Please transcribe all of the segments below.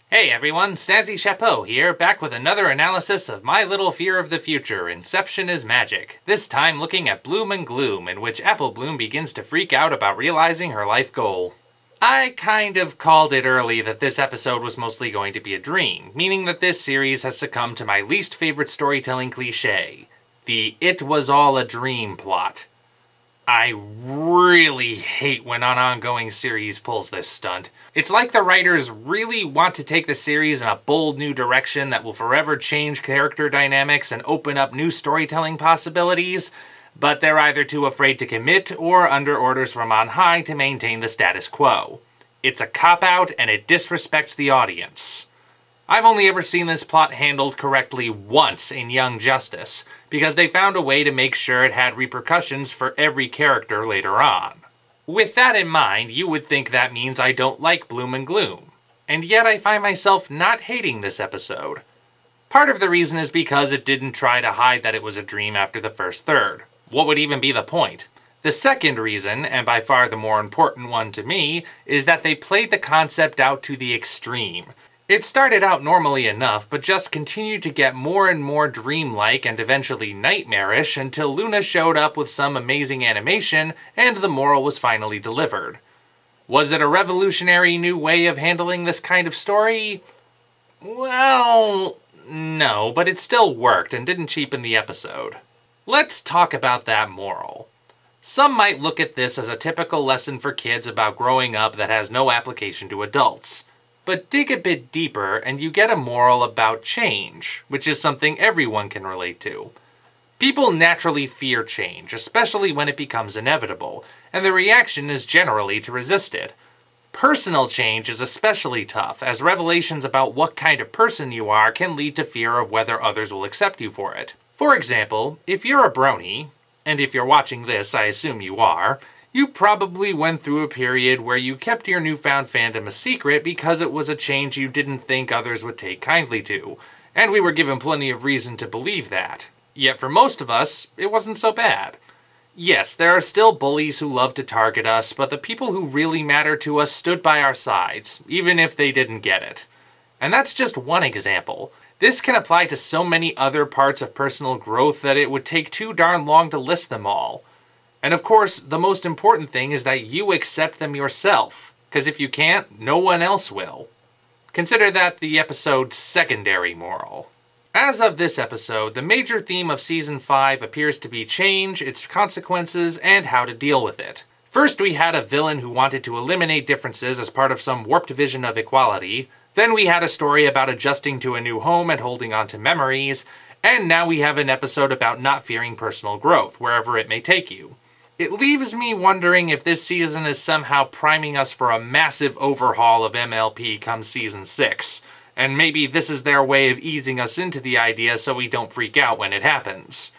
Hey everyone, Snazzy Chapeau here, back with another analysis of My Little Fear of the Future, Inception is Magic, this time looking at Bloom and Gloom, in which Apple Bloom begins to freak out about realizing her life goal. I kind of called it early that this episode was mostly going to be a dream, meaning that this series has succumbed to my least favorite storytelling cliche, the "it was all a dream" plot. I really hate when an ongoing series pulls this stunt. It's like the writers really want to take the series in a bold new direction that will forever change character dynamics and open up new storytelling possibilities, but they're either too afraid to commit or under orders from on high to maintain the status quo. It's a cop-out and it disrespects the audience. I've only ever seen this plot handled correctly once in Young Justice, because they found a way to make sure it had repercussions for every character later on. With that in mind, you would think that means I don't like Bloom and Gloom, and yet I find myself not hating this episode. Part of the reason is because it didn't try to hide that it was a dream after the first third. What would even be the point? The second reason, and by far the more important one to me, is that they played the concept out to the extreme. It started out normally enough, but just continued to get more and more dreamlike and eventually nightmarish until Luna showed up with some amazing animation and the moral was finally delivered. Was it a revolutionary new way of handling this kind of story? Well, no, but it still worked and didn't cheapen the episode. Let's talk about that moral. Some might look at this as a typical lesson for kids about growing up that has no application to adults. But dig a bit deeper and you get a moral about change, which is something everyone can relate to. People naturally fear change, especially when it becomes inevitable, and the reaction is generally to resist it. Personal change is especially tough, as revelations about what kind of person you are can lead to fear of whether others will accept you for it. For example, if you're a brony, and if you're watching this, I assume you are, you probably went through a period where you kept your newfound fandom a secret because it was a change you didn't think others would take kindly to, and we were given plenty of reason to believe that. Yet for most of us, it wasn't so bad. Yes, there are still bullies who love to target us, but the people who really matter to us stood by our sides, even if they didn't get it. And that's just one example. This can apply to so many other parts of personal growth that it would take too darn long to list them all. And of course, the most important thing is that you accept them yourself, because if you can't, no one else will. Consider that the episode's secondary moral. As of this episode, the major theme of Season 5 appears to be change, its consequences, and how to deal with it. First, we had a villain who wanted to eliminate differences as part of some warped vision of equality. Then we had a story about adjusting to a new home and holding on to memories. And now we have an episode about not fearing personal growth, wherever it may take you. It leaves me wondering if this season is somehow priming us for a massive overhaul of MLP come Season 6, and maybe this is their way of easing us into the idea so we don't freak out when it happens.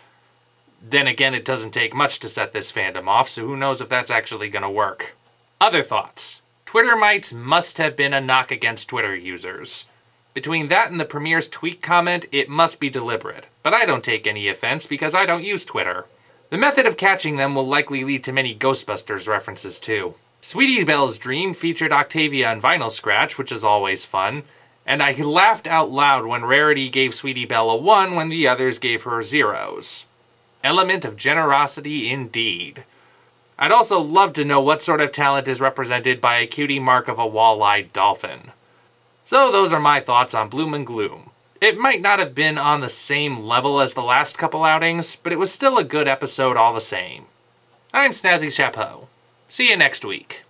Then again, it doesn't take much to set this fandom off, so who knows if that's actually gonna work. Other thoughts. Twittermites must have been a knock against Twitter users. Between that and the Premier's tweet comment, it must be deliberate, but I don't take any offense because I don't use Twitter. The method of catching them will likely lead to many Ghostbusters references too. Sweetie Belle's dream featured Octavia and Vinyl Scratch, which is always fun, and I laughed out loud when Rarity gave Sweetie Belle a 1 when the others gave her 0s. Element of generosity indeed. I'd also love to know what sort of talent is represented by a cutie mark of a wall-eyed dolphin. So those are my thoughts on Bloom and Gloom. It might not have been on the same level as the last couple outings, but it was still a good episode all the same. I'm Snazzy Chapeau. See you next week.